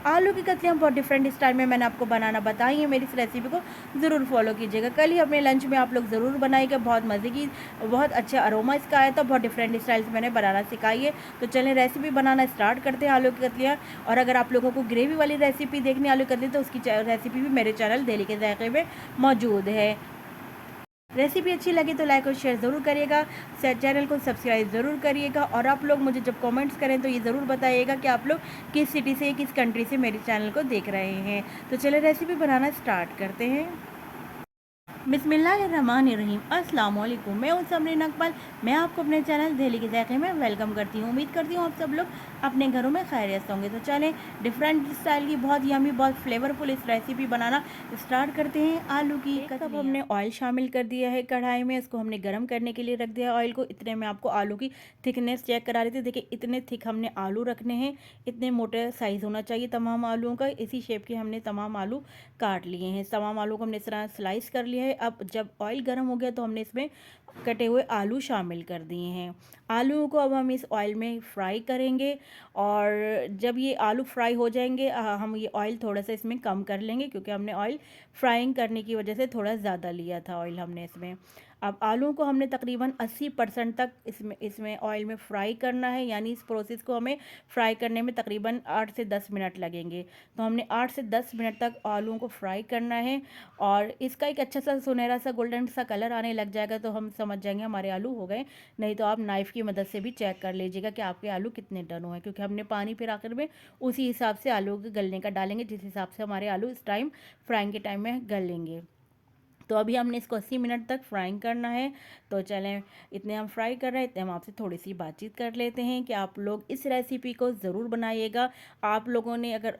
आलू की कतलियाँ बहुत डिफरेंट स्टाइल में मैंने आपको बनाना बताई है। मेरी इस रेसिपी को ज़रूर फॉलो कीजिएगा। कल ही अपने लंच में आप लोग ज़रूर बनाइएगा। बहुत मज़े की, बहुत अच्छा अरोमा इसका आया था। बहुत डिफरेंट स्टाइल से मैंने बनाना सिखाई है। तो चलें रेसिपी बनाना स्टार्ट करते हैं आलू की कतलियाँ। और अगर आप लोगों को ग्रेवी वाली रेसिपी देखनी है आलू की कतली, तो उसकी रेसिपी भी मेरे चैनल दिल्ली के जायके में मौजूद है। रेसिपी अच्छी लगी तो लाइक और शेयर ज़रूर करिएगा, चैनल को सब्सक्राइब ज़रूर करिएगा। और आप लोग मुझे जब कमेंट्स करें तो ये ज़रूर बताइएगा कि आप लोग किस सिटी से, किस कंट्री से मेरे चैनल को देख रहे हैं। तो चलिए रेसिपी बनाना स्टार्ट करते हैं। बिस्मिल्लाहिर्रहमानिर्रहीम। अस्सलाम वालेकुम। मैं हूं समरीन अकबल। मैं आपको अपने चैनल दिल्ली के जायके में वेलकम करती हूं। उम्मीद करती हूं आप सब लोग अपने घरों में खैरियत से होंगे। तो चलें डिफरेंट स्टाइल की बहुत यमी, बहुत फ्लेवरफुल इस रेसिपी बनाना स्टार्ट करते हैं। आलू की कतली। अब हमने ऑयल शामिल कर दिया है कढ़ाई में। इसको हमने गर्म करने के लिए रख दिया ऑयल को। इतने में आपको आलू की थिकनेस चेक करा रही थी। देखिए इतने थिक हमने आलू रखने हैं, इतने मोटे साइज़ होना चाहिए तमाम आलूओं का। इसी शेप के हमने तमाम आलू काट लिए हैं। तमाम आलू को हमने इस तरह स्लाइस कर लिया है। अब जब ऑयल गर्म हो गया तो हमने इसमें कटे हुए आलू शामिल कर दिए हैं। आलूओं को अब हम इस ऑयल में फ्राई करेंगे। और जब ये आलू फ्राई हो जाएंगे हम ये ऑयल थोड़ा सा इसमें कम कर लेंगे, क्योंकि हमने ऑयल फ्राइंग करने की वजह से थोड़ा ज़्यादा लिया था ऑयल हमने इसमें। अब आलूओं को हमने तकरीबन 80% तक इसमें ऑयल में फ्राई करना है। यानी इस प्रोसेस को हमें फ्राई करने में तकरीबन 8 से 10 मिनट लगेंगे। तो हमने 8 से 10 मिनट तक आलूओं को फ्राई करना है। और इसका एक अच्छा सा सुनहरा सा गोल्डन सा कलर आने लग जाएगा तो हम समझ जाएंगे हमारे आलू हो गए। नहीं तो आप नाइफ़ की मदद से भी चेक कर लीजिएगा कि आपके आलू कितने डन हुए हैं, क्योंकि हमने पानी फिर आखिर में उसी हिसाब से आलू के गलने का डालेंगे जिस हिसाब से हमारे आलू इस टाइम फ्राइंग के टाइम में गलेंगे। तो अभी हमने इसको 80 मिनट तक फ्राइंग करना है। तो चलें इतने हम फ्राई कर रहे हैं, इतने हम आपसे थोड़ी सी बातचीत कर लेते हैं कि आप लोग इस रेसिपी को ज़रूर बनाइएगा। आप लोगों ने अगर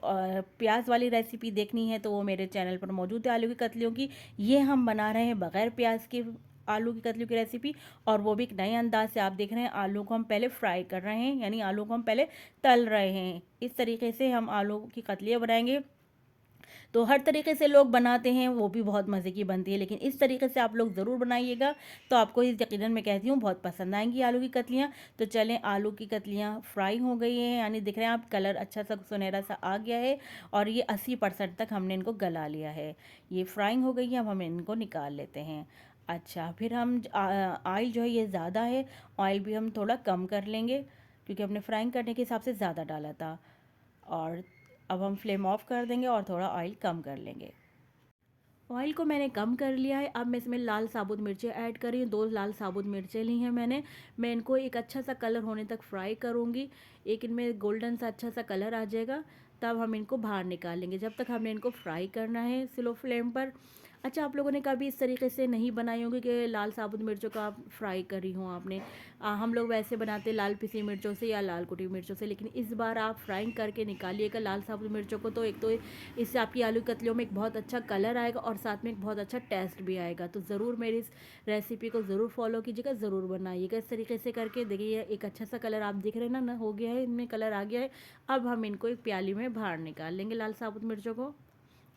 प्याज वाली रेसिपी देखनी है तो वो मेरे चैनल पर मौजूद है आलू की कतलियों की। ये हम बना रहे हैं बग़ैर प्याज के आलू की कतलियों की रेसिपी, और वो भी एक नए अंदाज से। आप देख रहे हैं आलू को हम पहले फ्राई कर रहे हैं, यानी आलू को हम पहले तल रहे हैं। इस तरीके से हम आलू की कतलियाँ बनाएंगे। तो हर तरीके से लोग बनाते हैं, वो भी बहुत मज़े की बनती है, लेकिन इस तरीके से आप लोग ज़रूर बनाइएगा। तो आपको इस यकीनन मैं कहती हूँ बहुत पसंद आएंगी आलू की कतलियाँ। तो चलें आलू की कतलियाँ फ्राई हो गई हैं, यानी दिख रहे हैं आप कलर अच्छा सा सुनहरा सा आ गया है। और ये 80% तक हमने इनको गला लिया है। ये फ्राइंग हो गई है, अब हम इनको निकाल लेते हैं। अच्छा, फिर हम ऑयल जो है ये ज़्यादा है, ऑयल भी हम थोड़ा कम कर लेंगे, क्योंकि हमने फ्राइंग करने के हिसाब से ज़्यादा डाला था। और अब हम फ्लेम ऑफ कर देंगे और थोड़ा ऑयल कम कर लेंगे। ऑयल को मैंने कम कर लिया है। अब मैं इसमें लाल साबुत मिर्चें ऐड कर रही हूँ। 2 लाल साबुत मिर्चें ली हैं मैंने। मैं इनको एक अच्छा सा कलर होने तक फ्राई करूँगी। एक इनमें गोल्डन सा अच्छा सा कलर आ जाएगा, तब हम इनको बाहर निकाल लेंगे। जब तक हमने इनको फ्राई करना है स्लो फ्लेम पर। अच्छा, आप लोगों ने कभी इस तरीके से नहीं बनाई होंगी कि लाल साबुत मिर्चों का आप फ्राई करी हो आपने। हम लोग वैसे बनाते लाल पिसी मिर्चों से या लाल कुटी मिर्चों से, लेकिन इस बार आप फ्राइंग करके निकालिएगा लाल साबुत मिर्चों को। तो एक तो इससे आपकी आलू कतलियों में एक बहुत अच्छा कलर आएगा और साथ में एक बहुत अच्छा टेस्ट भी आएगा। तो ज़रूर मेरी इस रेसिपी को ज़रूर फॉलो कीजिएगा, ज़रूर बनाइएगा इस तरीके से करके। देखिए एक अच्छा सा कलर आप दिख रहे हैं ना हो गया है, इनमें कलर आ गया है। अब हम इनको एक प्याली में बाहर निकाल लेंगे लाल साबुत मिर्चों को।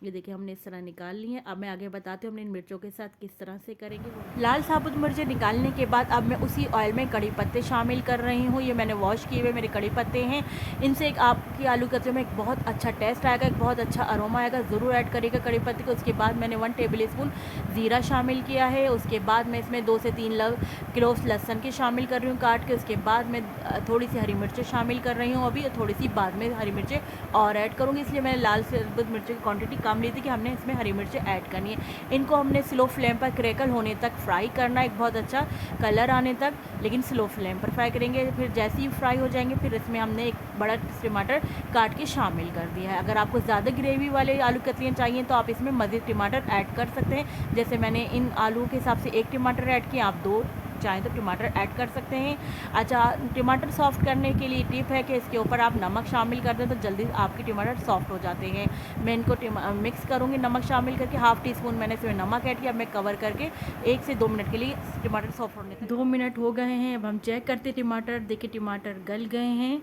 ये देखिए हमने इस तरह निकाल ली है। अब मैं आगे बताती हूँ हमने इन मिर्चों के साथ किस तरह से करेंगे। लाल साबुत मिर्चें निकालने के बाद अब मैं उसी ऑयल में कड़ी पत्ते शामिल कर रही हूँ। ये मैंने वॉश किए हुए मेरे कड़ी पत्ते हैं। इनसे एक आपकी आलू कतले में एक बहुत अच्छा टेस्ट आएगा, एक बहुत अच्छा अरोमा आएगा। ज़रूर ऐड करिएगा कड़ी पत्ते को। उसके बाद मैंने 1 टेबल स्पून ज़ीरा शामिल किया है। उसके बाद मैं इसमें 2 से 3 क्लोव्स लहसुन के शामिल कर रही हूँ काट के। उसके बाद मैं थोड़ी सी हरी मिर्चें शामिल कर रही हूँ अभी, थोड़ी सी बाद में हरी मिर्चें और ऐड करूँगी, इसलिए मैंने लाल साबुत मिर्चें की क्वांटिटी कम ली थी कि हमने इसमें हरी मिर्चें ऐड करनी है। इनको हमने स्लो फ्लेम पर क्रैकल होने तक फ्राई करना है, एक बहुत अच्छा कलर आने तक, लेकिन स्लो फ्लेम पर फ्राई करेंगे। फिर जैसे ही फ्राई हो जाएंगे फिर इसमें हमने एक बड़ा टमाटर काट के शामिल कर दिया है। अगर आपको ज़्यादा ग्रेवी वाले आलू कतलियाँ चाहिए तो आप इसमें मज़ीद टमाटर ऐड कर सकते हैं। जैसे मैंने इन आलू के हिसाब से 1 टमाटर ऐड किया, आप 2 चाहें तो टमाटर ऐड कर सकते हैं। अच्छा, टमाटर सॉफ्ट करने के लिए टिप है कि इसके ऊपर आप नमक शामिल कर दें तो जल्दी आपके टमाटर सॉफ्ट हो जाते हैं। मैं इनको मिक्स करूँगी नमक शामिल करके। हाफ़ टी स्पून मैंने इसमें नमक ऐड किया। मैं कवर करके 1 से 2 मिनट के लिए टमाटर सॉफ्ट होने तक। 2 मिनट हो गए हैं। अब हम चेक करते टमाटर। देखिए टमाटर गल गए हैं,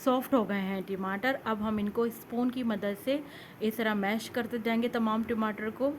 सॉफ्ट हो गए हैं टमाटर। अब हम इनको स्पून की मदद से इस तरह मैश करते जाएंगे तमाम टमाटर को।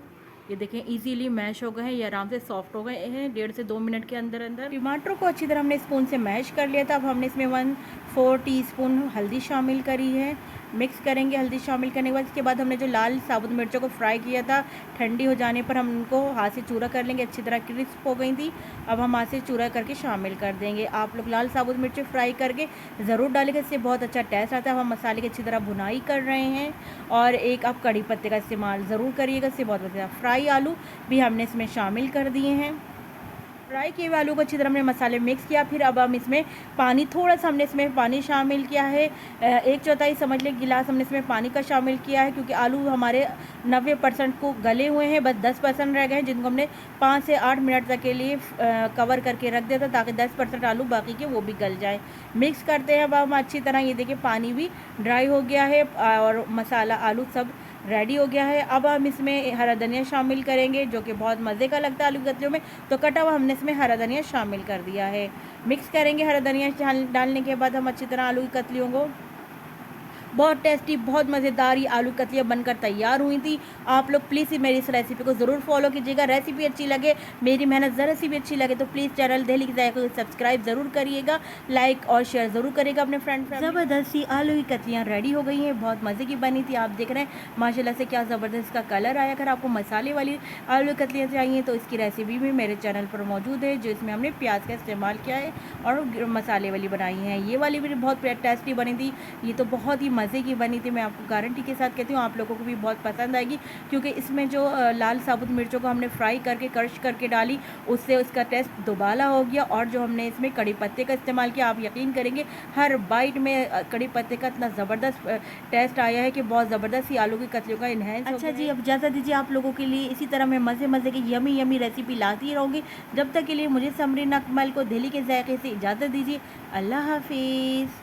ये देखें इजीली मैश हो गए हैं, ये आराम से सॉफ्ट हो गए हैं 1.5 से 2 मिनट के अंदर अंदर। टमाटर को अच्छी तरह हमने स्पून से मैश कर लिया था। अब हमने इसमें 1/4 टीस्पून हल्दी शामिल करी है। मिक्स करेंगे हल्दी शामिल करने के बाद। इसके बाद हमने जो लाल साबुत मिर्चों को फ्राई किया था, ठंडी हो जाने पर हम उनको हाथ से चूरा कर लेंगे। अच्छी तरह क्रिस्प हो गई थी, अब हम हाथ से चूरा करके शामिल कर देंगे। आप लोग लाल साबुत मिर्चें फ्राई करके ज़रूर डालेंगे, इससे बहुत अच्छा टेस्ट आता है। हम मसाले की अच्छी तरह भुनाई कर रहे हैं और एक आप कड़ी पत्ते का इस्तेमाल ज़रूर करिएगा, इससे बहुत अच्छा। फ्राई आलू भी हमने इसमें शामिल कर दिए हैं। फ्राई किए हुए आलू को अच्छी तरह हमने मसाले मिक्स किया। फिर अब हम इसमें पानी, थोड़ा सा हमने इसमें पानी शामिल किया है, 1/4 समझ लें गिलास हमने इसमें पानी का शामिल किया है, क्योंकि आलू हमारे 90% को गले हुए हैं, बस 10% रह गए हैं, जिनको हमने 5 से 8 मिनट तक के लिए कवर करके रख दिया था, ताकि 10% आलू बाकी के वो भी गल जाए। मिक्स करते हैं अब हम अच्छी तरह। ये देखिए पानी भी ड्राई हो गया है और मसाला आलू सब रेडी हो गया है। अब हम इसमें हरा धनिया शामिल करेंगे, जो कि बहुत मज़े का लगता है आलू की कतलियों में, तो कटा हुआ हमने इसमें हरा धनिया शामिल कर दिया है। मिक्स करेंगे हरा धनिया डालने के बाद हम अच्छी तरह आलू की कतलियों को, बहुत टेस्टी, बहुत मज़ेदार ये आलू कतलियाँ बनकर तैयार हुई थी। आप लोग प्लीज़ मेरी इस रेसिपी को ज़रूर फॉलो कीजिएगा। रेसिपी अच्छी लगे, मेरी मेहनत ज़रा सी भी अच्छी लगे तो प्लीज़ चैनल दिल्ली के जायके को सब्सक्राइब ज़रूर करिएगा, लाइक और शेयर ज़रूर करिएगा अपने फ्रेंड। ज़बरदस्त सी आलू की कतलियाँ रेडी हो गई हैं, बहुत मज़े की बनी थी। आप देख रहे हैं माशाल्लाह से क्या ज़बरदस्त इसका कलर आया। अगर आपको मसाले वाली आलू कतलियाँ चाहिए तो इसकी रेसिपी भी मेरे चैनल पर मौजूद है, जो इसमें हमने प्याज का इस्तेमाल किया है और मसाले वाली बनाई हैं। ये वाली भी बहुत टेस्टी बनी थी, ये तो बहुत ही मज़े की बनी थी। मैं आपको गारंटी के साथ कहती हूँ आप लोगों को भी बहुत पसंद आएगी, क्योंकि इसमें जो लाल साबुत मिर्चों को हमने फ्राई करके क्रश करके डाली, उससे उसका टेस्ट दोबारा हो गया। और जो हमने इसमें कड़ी पत्ते का इस्तेमाल किया, आप यकीन करेंगे हर बाइट में कड़ी पत्ते का इतना ज़बरदस्त टेस्ट आया है कि बहुत ज़बरदस्त ही आलू की कतलियों का इन्हेंस। अच्छा जी, अब इजाज़त दीजिए, आप लोगों के लिए इसी तरह मैं मज़े की यमी यमी रेसिपी लाती रहूँगी। जब तक के लिए मुझे समरीन अकमल को दिल्ली के जायके से इजाज़त दीजिए। अल्लाह हाफिज़।